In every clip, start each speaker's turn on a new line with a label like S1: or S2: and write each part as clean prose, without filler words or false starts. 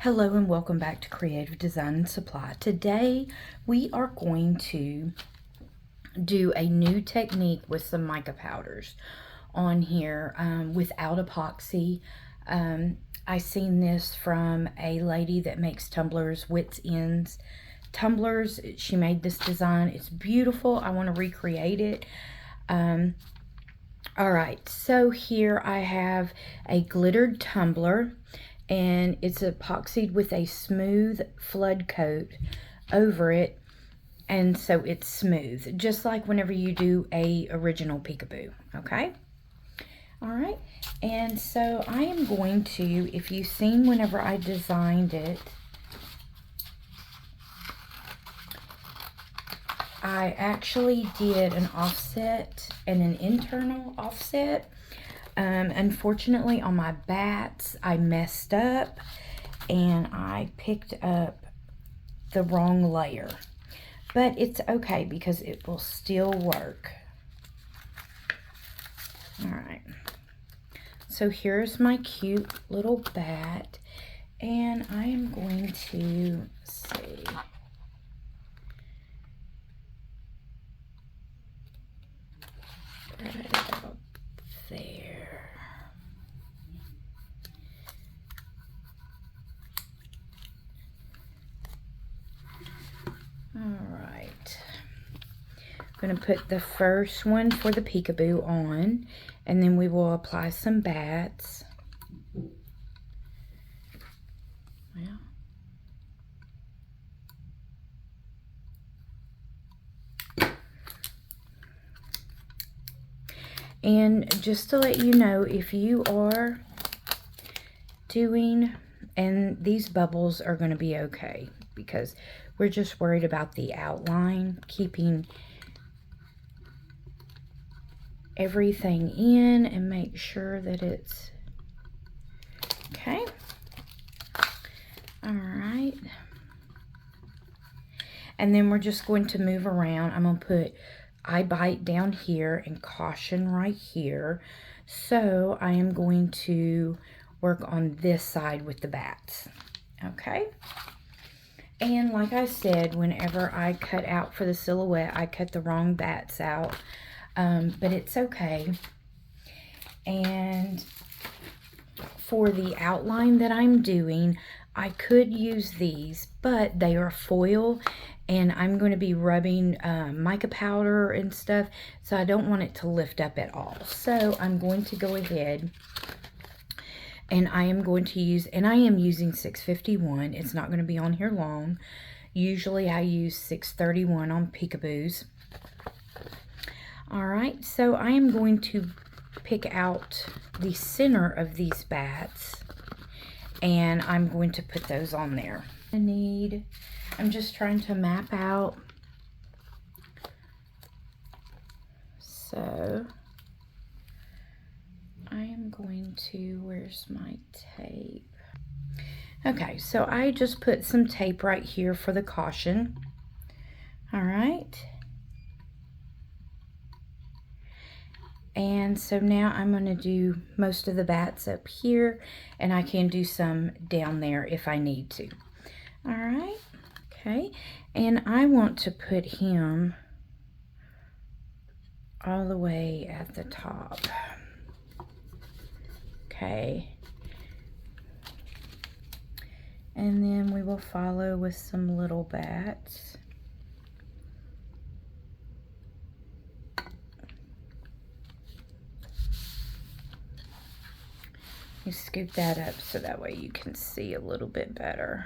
S1: Hello and welcome back to Creative Design and Supply. Today we are going to do a new technique with some mica powders on here without epoxy. I seen this from a lady that makes tumblers, Wits Ends tumblers. She made this design. It's beautiful. I want to recreate it. Alright, so here I have a glittered tumbler, and it's epoxied with a smooth flood coat over it, and so it's smooth, just like whenever you do a original peekaboo. Okay, all right. And so I am going to, if you've seen whenever I designed it, I actually did an offset and an internal offset. Unfortunately, on my bats, I messed up and I picked up the wrong layer. But it's okay because it will still work. Alright. So here's my cute little bat. And I am going to, see. Right about there. Alright, I'm going to put the first one for the peekaboo on, and then we will apply some bats. Well, and just to let you know, if you are doing, and these bubbles are going to be okay, because we're just worried about the outline, keeping everything in and make sure that it's okay. All right. And then we're just going to move around. I'm going to put I Bite down here and Caution right here. So I am going to work on this side with the bats. Okay. And like I said, whenever I cut out for the silhouette, I cut the wrong bats out. But it's okay. And for the outline that I'm doing, I could use these, but they are foil, and I'm going to be rubbing mica powder and stuff, so I don't want it to lift up at all. So I'm going to go ahead and I am going to use, and I am using 651. It's not going to be on here long. Usually I use 631 on peekaboos. All right, so I am going to pick out the center of these bats, and I'm going to put those on there. I'm just trying to map out. So I am going to, where's my tape? Okay, so I just put some tape right here for the caution. All right. And so now I'm going to do most of the bats up here, and I can do some down there if I need to. All right. Okay. And I want to put him all the way at the top. Okay. And then we will follow with some little bats. You scoop that up so that way you can see a little bit better.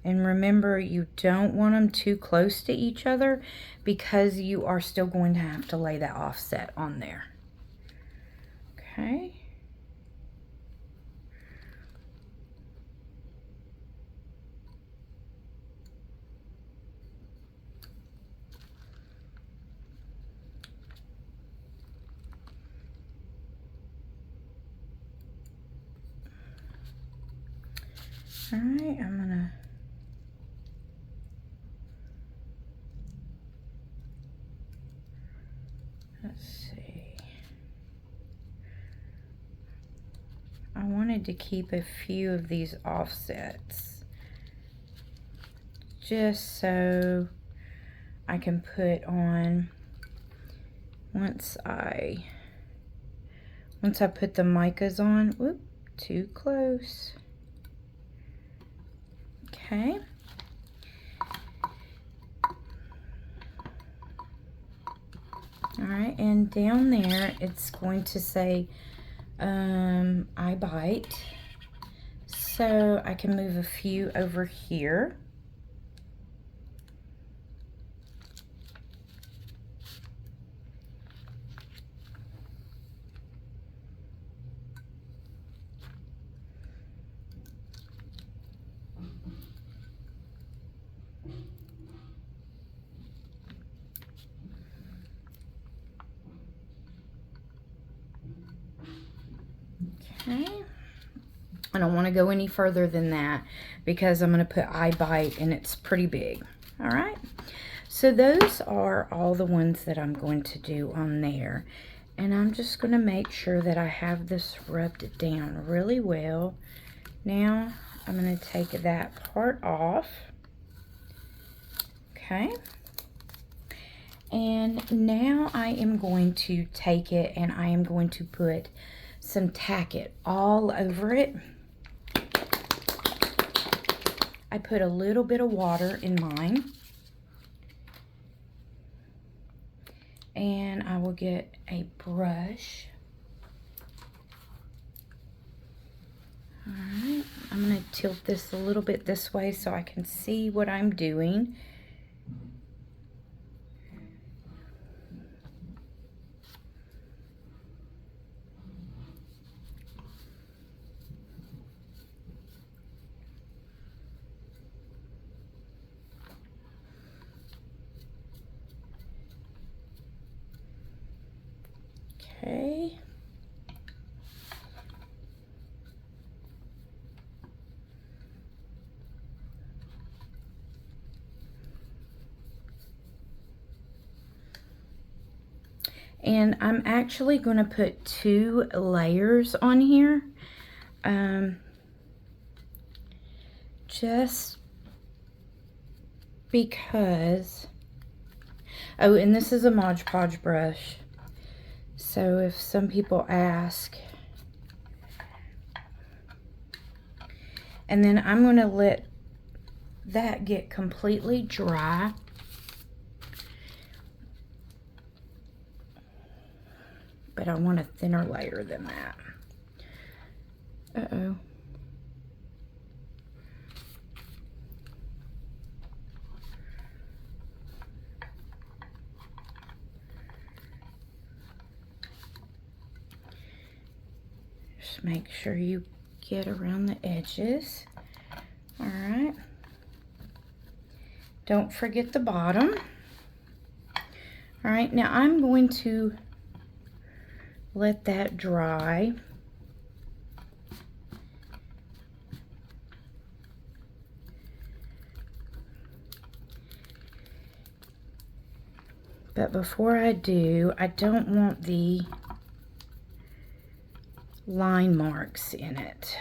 S1: And remember, you don't want them too close to each other because you are still going to have to lay that offset on there. Okay. All right, I'm gonna wanted to keep a few of these offsets just so I can put on once I put the micas on. Whoop, too close. Okay. All right, and down there it's going to say I bite, so I can move a few over here. Okay. I don't want to go any further than that because I'm going to put I bite and it's pretty big. All right. So those are all the ones that I'm going to do on there. And I'm just going to make sure that I have this rubbed down really well. Now I'm going to take that part off. Okay. And now I am going to take it and I am going to put some tacket all over it. I put a little bit of water in mine. And I will get a brush. All right, I'm going to tilt this a little bit this way so I can see what I'm doing. Okay. And I'm actually going to put 2 layers on here. Just because. Oh, and this is a Mod Podge brush. So if some people ask. And then I'm going to let that get completely dry. But I want a thinner layer than that. Uh-oh. Just make sure you get around the edges. All right. Don't forget the bottom. All right, now I'm going to let that dry. But before I do, I don't want the line marks in it.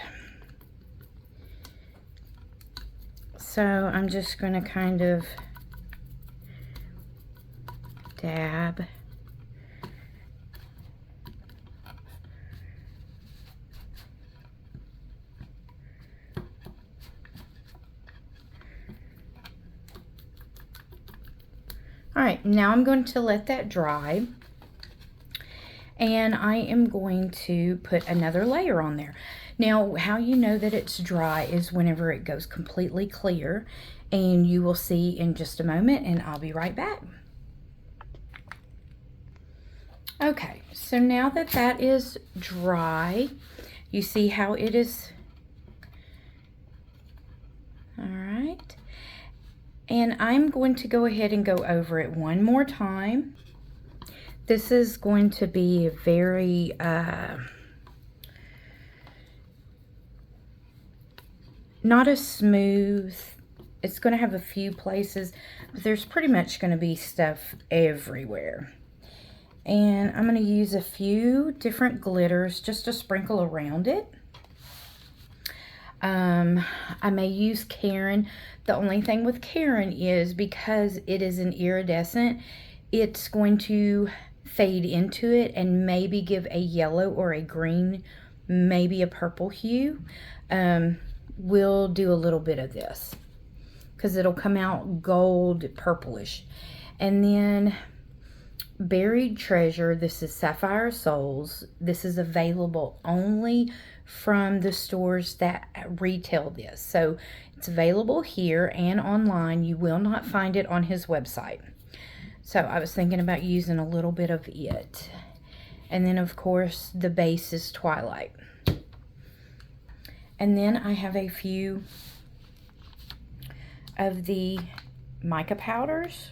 S1: So I'm just going to kind of dab. All right, now I'm going to let that dry. And I am going to put another layer on there. Now, how you know that it's dry is whenever it goes completely clear. And you will see in just a moment, and I'll be right back. Okay, so now that that is dry, you see how it is. All right. And I'm going to go ahead and go over it one more time. This is going to be a very not as smooth. It's going to have a few places, but there's pretty much going to be stuff everywhere. And I'm going to use a few different glitters just to sprinkle around it. I may use Karen. The only thing with Karen is because it is an iridescent, it's going to fade into it and maybe give a yellow or a green, maybe a purple hue. We'll do a little bit of this because it'll come out gold purplish. And then Buried Treasure, this is Sapphire Souls. This is available only from the stores that retail this. So it's available here and online. You will not find it on his website. So I was thinking about using a little bit of it. And then of course the base is Twilight. And then I have a few of the mica powders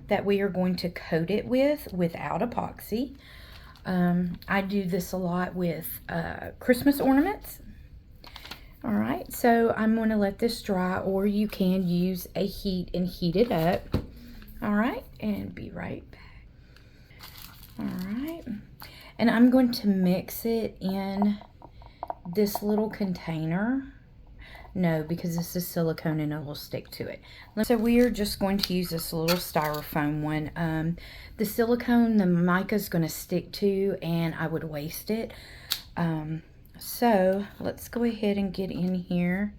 S1: that we are going to coat it with without epoxy. I do this a lot with Christmas ornaments. All right, so I'm going to let this dry, or you can use a heat and heat it up. All right, and be right back. All right, and I'm going to mix it in this little container. No, because this is silicone and it will stick to it. So we are just going to use this little styrofoam one. The silicone, the mica is going to stick to, and I would waste it. So let's go ahead and get in here.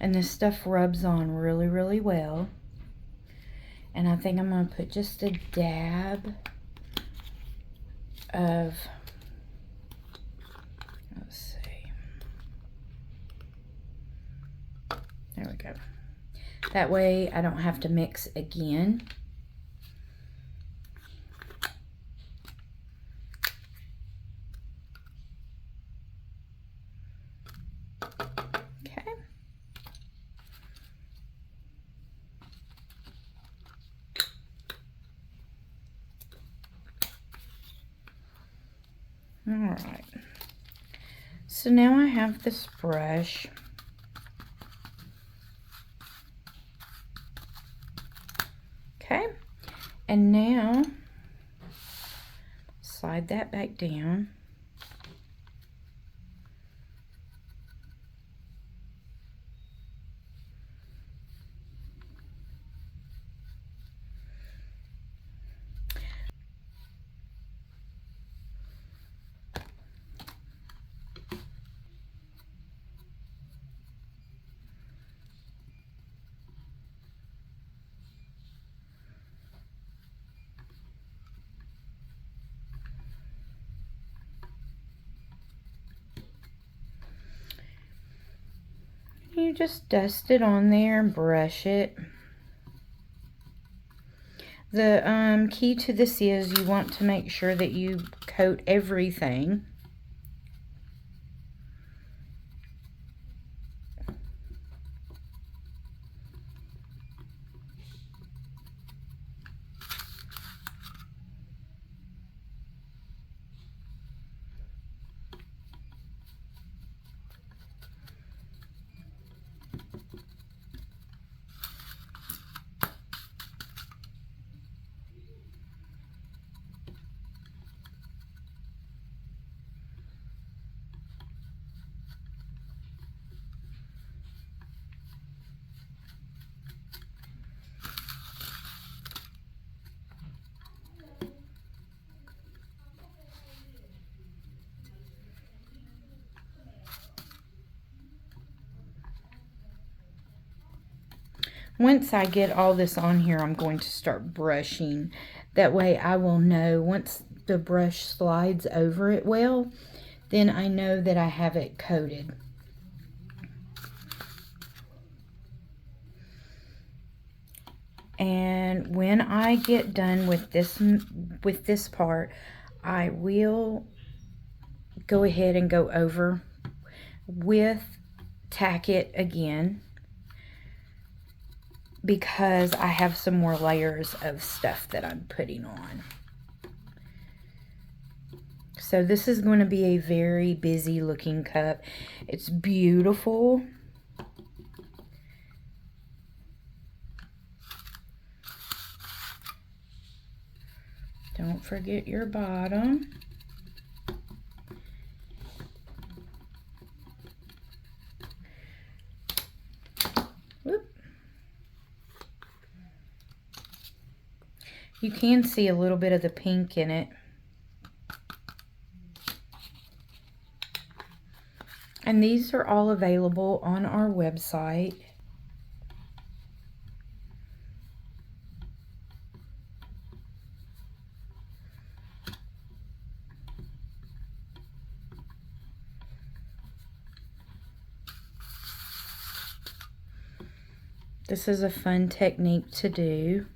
S1: And this stuff rubs on really, really well. And I think I'm going to put just a dab of, let's see. There we go. That way I don't have to mix again. Okay. All right. So now I have this brush. Okay, and now slide that back down. You just dust it on there and brush it. The key to this is you want to make sure that you coat everything. Once I get all this on here, I'm going to start brushing. That way I will know once the brush slides over it well, then I know that I have it coated. And when I get done with this part, I will go ahead and go over with Tack It again, because I have some more layers of stuff that I'm putting on. So this is going to be a very busy looking cup. It's beautiful. Don't forget your bottom. Whoop. You can see a little bit of the pink in it. And these are all available on our website. This is a fun technique to do.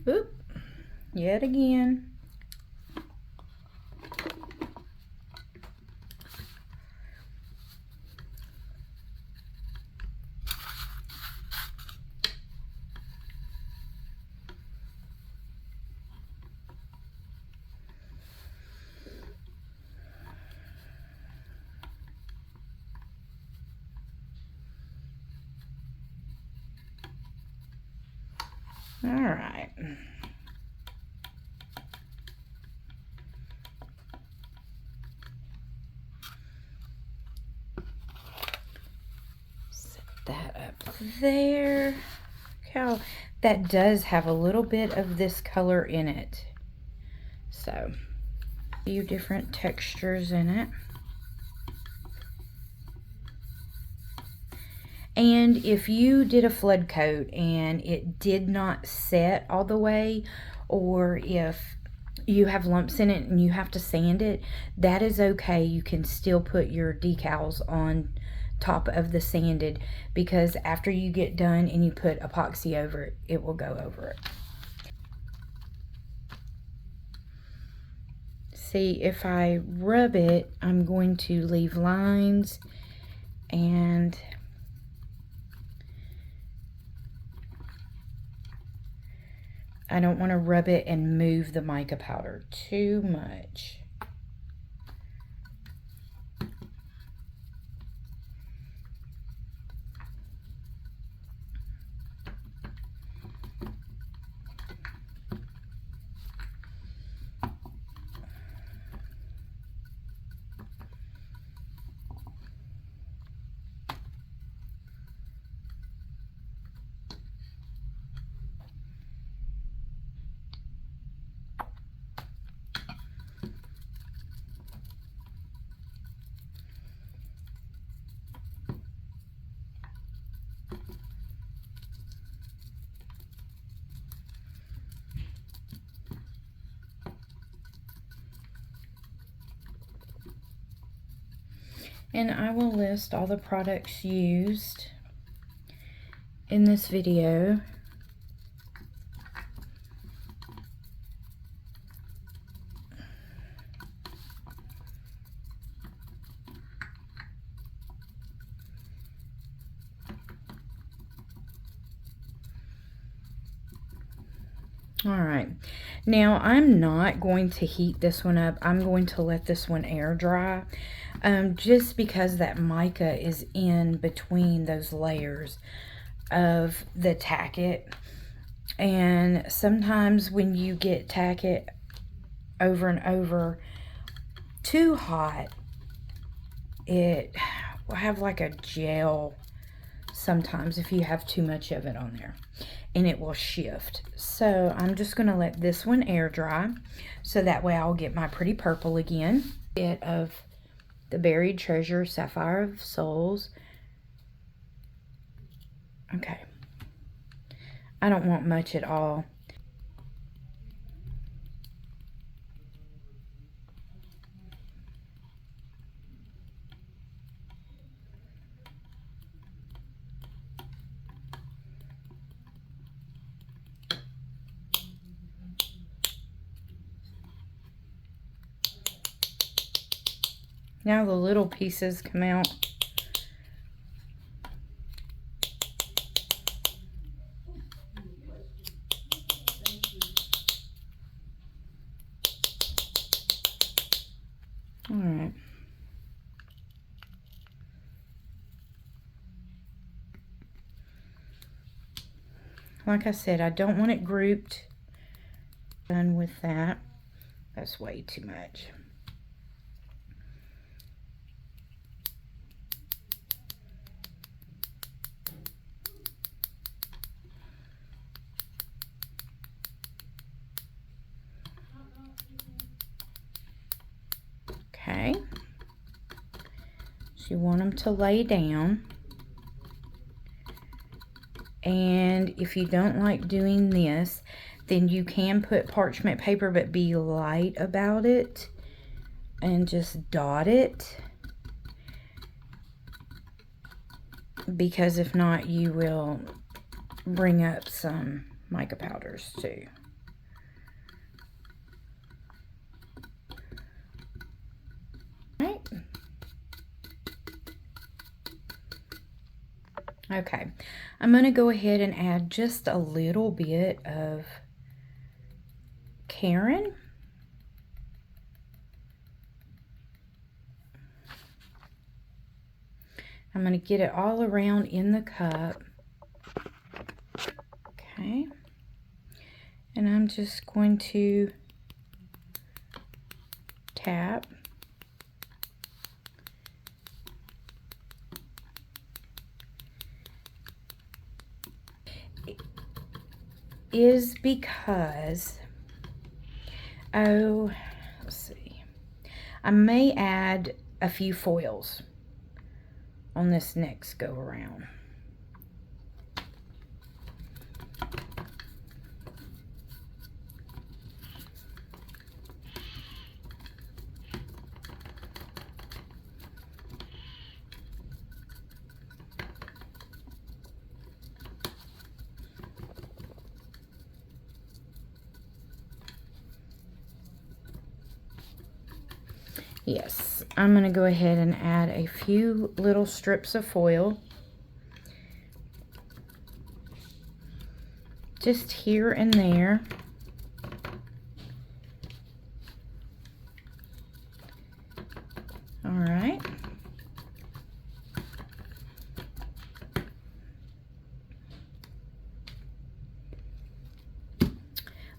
S1: Oop, yet again. All right. Set that up there. How that does have a little bit of this color in it. So, a few different textures in it. And if you did a flood coat and it did not set all the way, or if you have lumps in it and you have to sand it, that is okay. You can still put your decals on top of the sanded, because after you get done and you put epoxy over it, it will go over it. See, if I rub it, I'm going to leave lines, and I don't want to rub it and move the mica powder too much. And I will list all the products used in this video. All right, now I'm not going to heat this one up. I'm going to let this one air dry, just because that mica is in between those layers of the tacket. And sometimes when you get tacket over and over too hot, it will have like a gel sometimes if you have too much of it on there, and it will shift. So I'm just going to let this one air dry, so that way I'll get my pretty purple again. Bit of the Buried Treasure Sapphire of Souls. Okay, I don't want much at all. Now the little pieces come out. All right. Like I said, I don't want it grouped. Done with that. That's way too much. Okay. So you want them to lay down. And if you don't like doing this, then you can put parchment paper, but be light about it and just dot it, because if not, you will bring up some mica powders too. Right. Okay, I'm going to go ahead and add just a little bit of Karen. I'm going to get it all around in the cup. Okay. And I'm just going to tap. Is because, oh, let's see, I may add a few foils on this next go around. Yes, I'm going to go ahead and add a few little strips of foil. Just here and there. All right.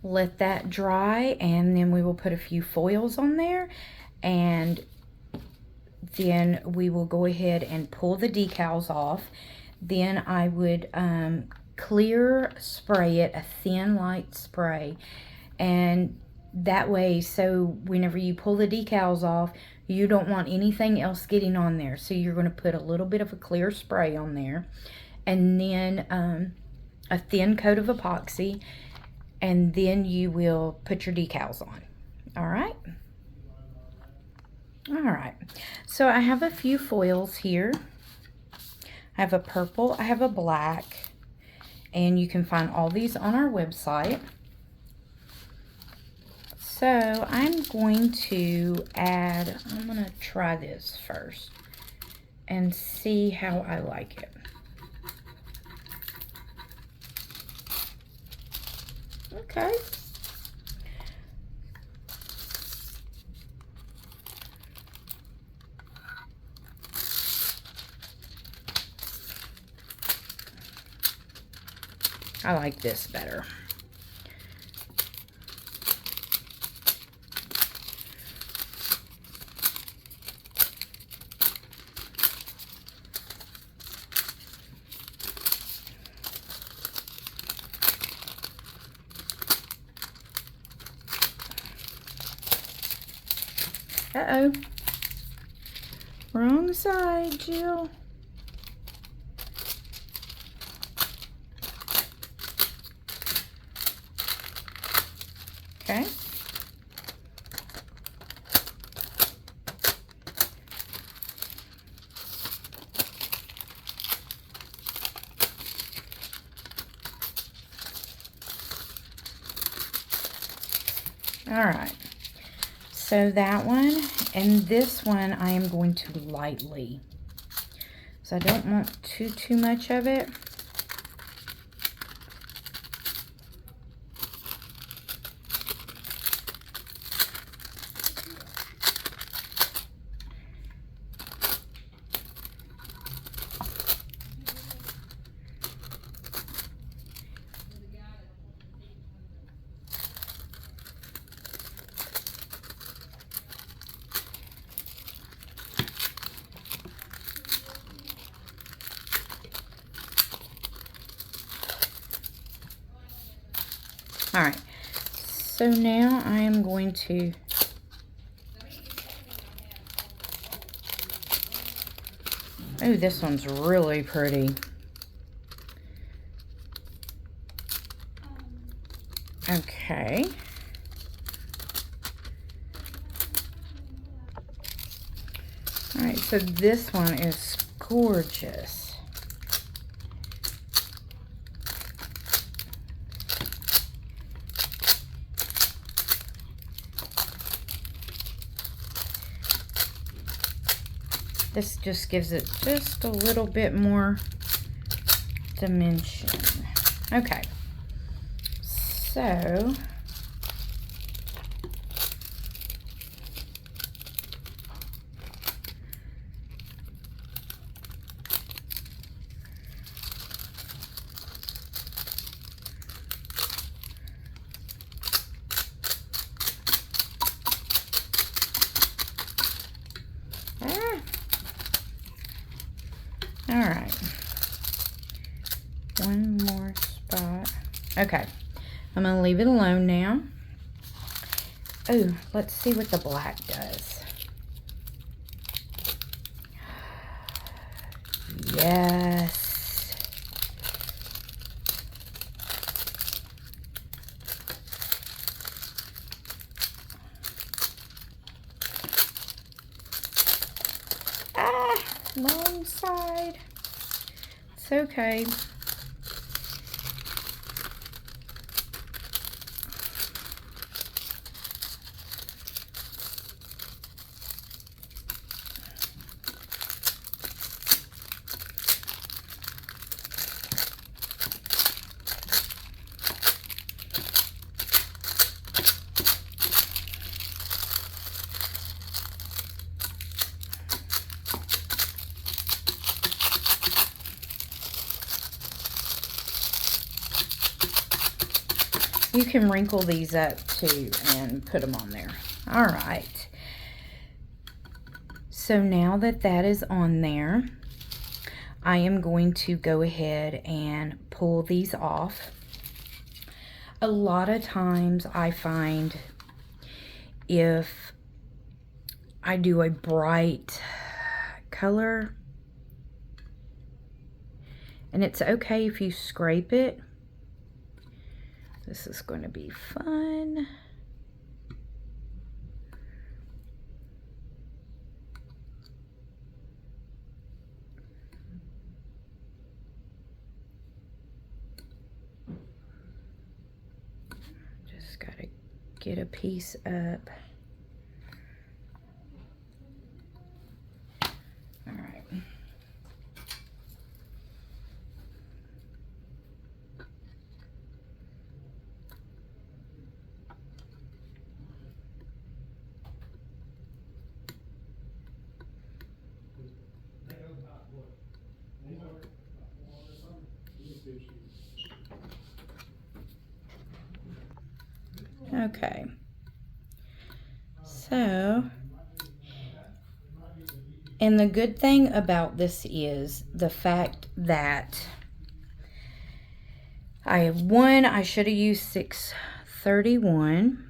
S1: Let that dry, and then we will put a few foils on there. And then we will go ahead and pull the decals off. Then I would clear spray it, a thin light spray, and that way, so whenever you pull the decals off, you don't want anything else getting on there. So you're going to put a little bit of a clear spray on there, and then a thin coat of epoxy, and then you will put your decals on. All right. All right, so I have a few foils here. I have a purple, I have a black, and you can find all these on our website. So I'm going to I'm going to try this first and see how I like it. Okay. I like this better. Uh-oh. Wrong side, Jill. Okay. All right. So that one, and this one I am going to lightly. So I don't want too much of it. All right, so now I am going to oh, this one's really pretty. Okay. All right, so this one is gorgeous. This just gives it just a little bit more dimension. Okay, so all right, one more spot. Okay, I'm gonna leave it alone now. Oh, let's see what the black does. Yes. Ah, wrong side. It's okay. You can wrinkle these up too and put them on there. All right. So now that that is on there, I am going to go ahead and pull these off. A lot of times I find if I do a bright color, and it's okay if you scrape it. This is going to be fun. Just got to get a piece up. All right. Okay, so, and the good thing about this is the fact that I should have used 631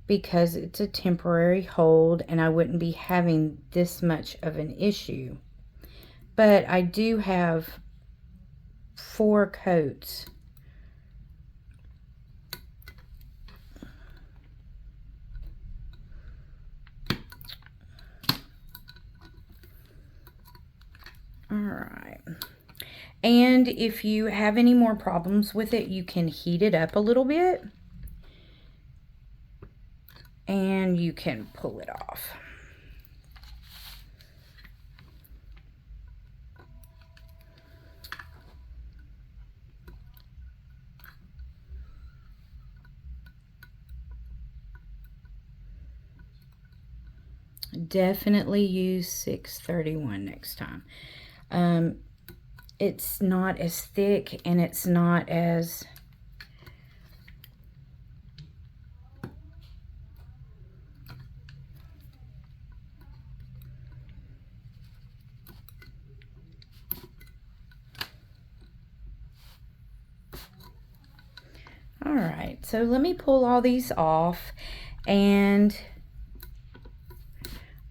S1: because it's a temporary hold and I wouldn't be having this much of an issue. But I do have 4 coats. All right. And if you have any more problems with it, you can heat it up a little bit. and you can pull it off. Definitely use 631 next time. It's not as thick and it's not as all right, so let me pull all these off and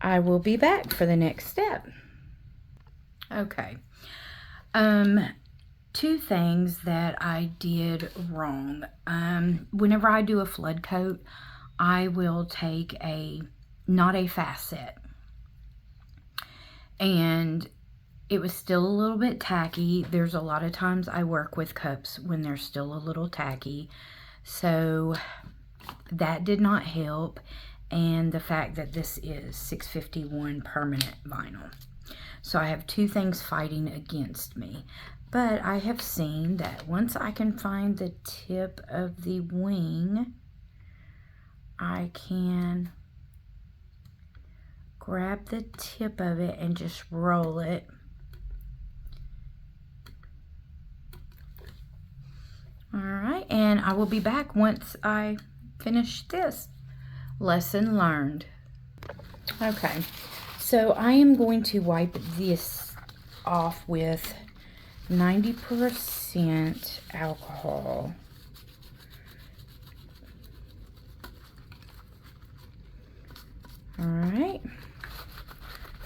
S1: I will be back for the next step. Okay. Two things that I did wrong. Whenever I do a flood coat, I will take not a facet. And it was still a little bit tacky. There's a lot of times I work with cups when they're still a little tacky. So that did not help. And the fact that this is 651 permanent vinyl. So I have two things fighting against me. But I have seen that once I can find the tip of the wing, I can grab the tip of it and just roll it. All right, and I will be back once I finish this. Lesson learned. Okay, so I am going to wipe this off with 90% alcohol. All right,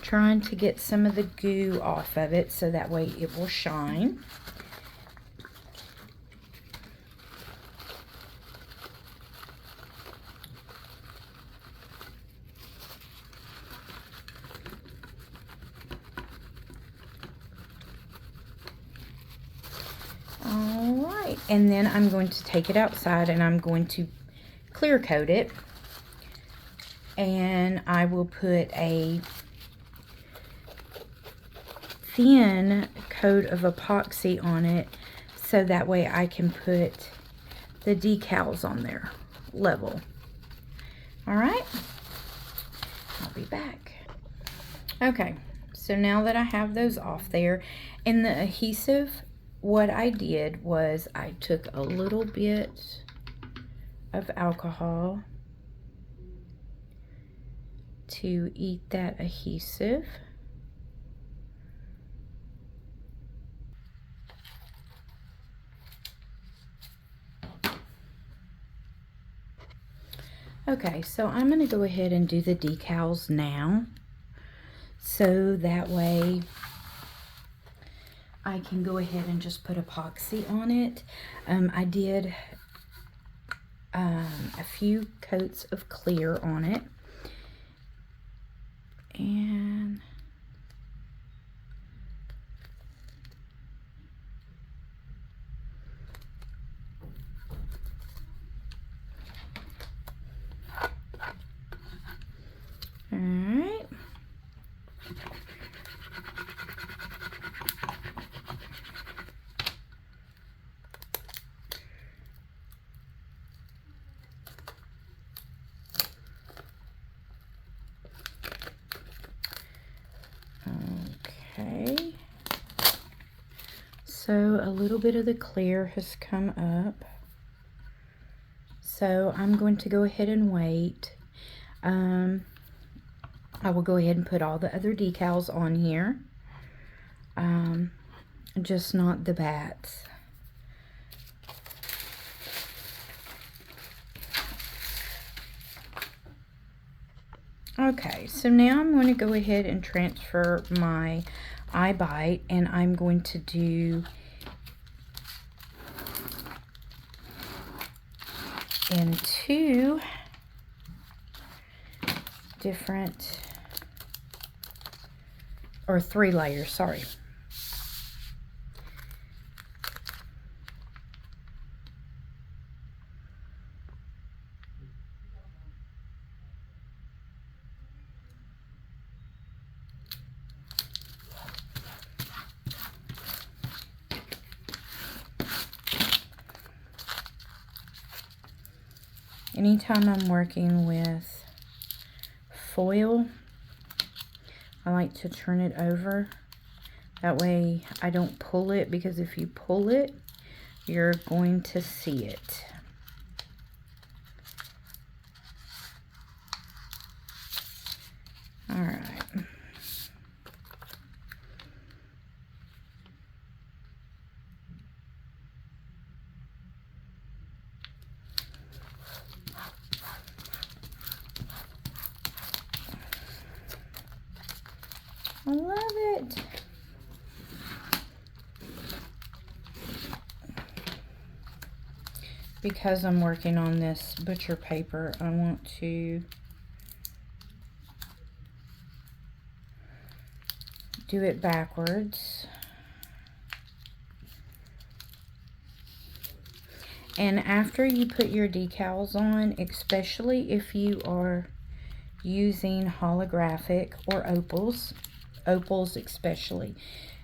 S1: trying to get some of the goo off of it so that way it will shine. And then I'm going to take it outside and I'm going to clear coat it. And I will put a thin coat of epoxy on it so that way I can put the decals on there level. All right, I'll be back. Okay, so now that I have those off there, and the adhesive, what I did was I took a little bit of alcohol to eat that adhesive. Okay, so I'm going to go ahead and do the decals now, so that way I can go ahead and just put epoxy on it. I did a few coats of clear on it. And all right. Okay, so a little bit of the clear has come up, so I'm going to go ahead and wait. I will go ahead and put all the other decals on here, just not the bats. Okay, so now I'm going to go ahead and transfer my eye bite, and I'm going to do in two different, or 3 layers, sorry. anytime I'm working with foil, I like to turn it over. That way I don't pull it, because if you pull it, you're going to see it. All right. I love it. Because I'm working on this butcher paper, I want to do it backwards. And after you put your decals on, especially if you are using holographic or opals especially,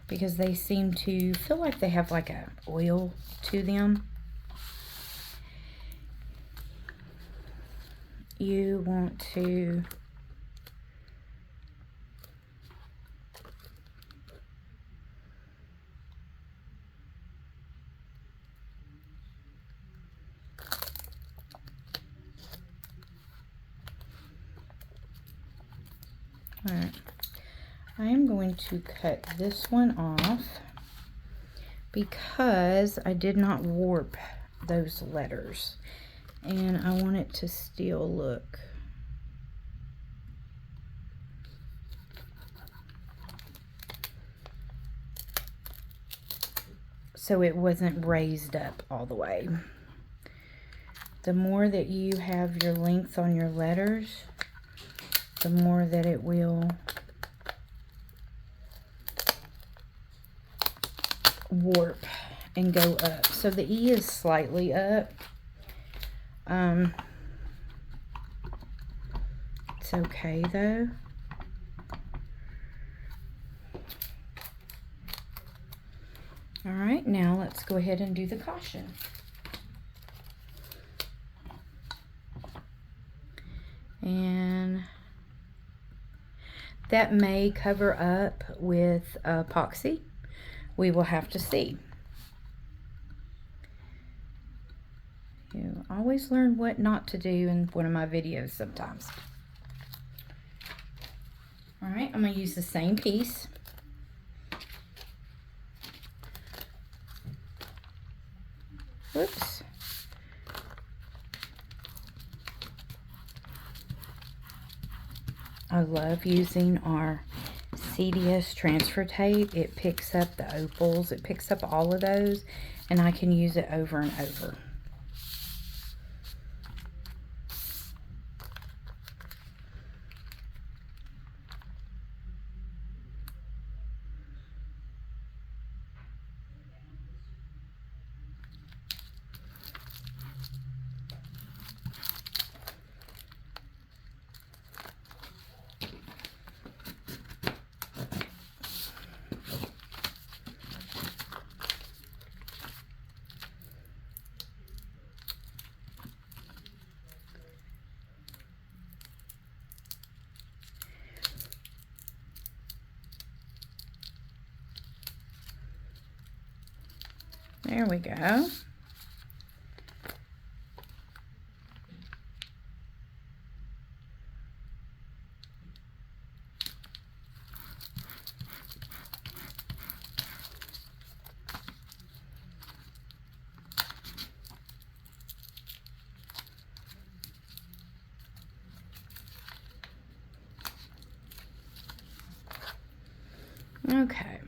S1: because they seem to feel like they have like a oil to them, you want to Alright, I am going to cut this one off because I did not warp those letters, and I want it to still look so it wasn't raised up all the way. The more that you have your length on your letters, the more that it will warp and go up. So the E is slightly up. It's okay though. All right, now let's go ahead and do the caution. And that may cover up with epoxy. We will have to see. You always learn what not to do in one of my videos sometimes. All right, I'm going to use the same piece. Whoops. I love using our CDS transfer tape. It picks up the opals, it picks up all of those, and I can use it over and over. There we go. Okay.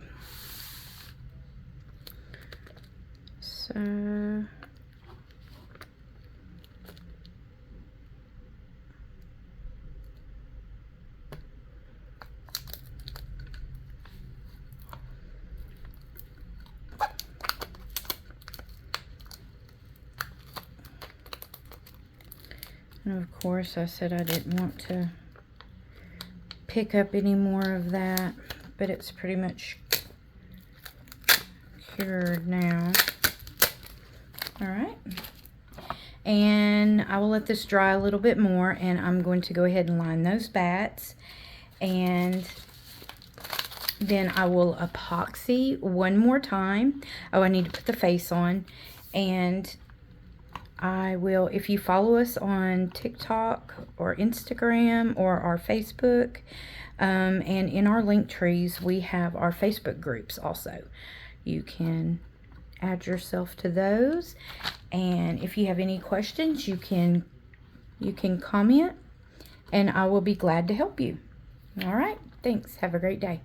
S1: So and of course I said I didn't want to pick up any more of that, but it's pretty much cured now. All right, And I will let this dry a little bit more, and I'm going to go ahead and line those bats. And then I will epoxy one more time. Oh, I need to put the face on. And I will, if you follow us on TikTok or Instagram or our Facebook, and in our link trees, we have our Facebook groups also. You can add yourself to those. And if you have any questions, you can comment, and I will be glad to help you. All right, thanks. Have a great day.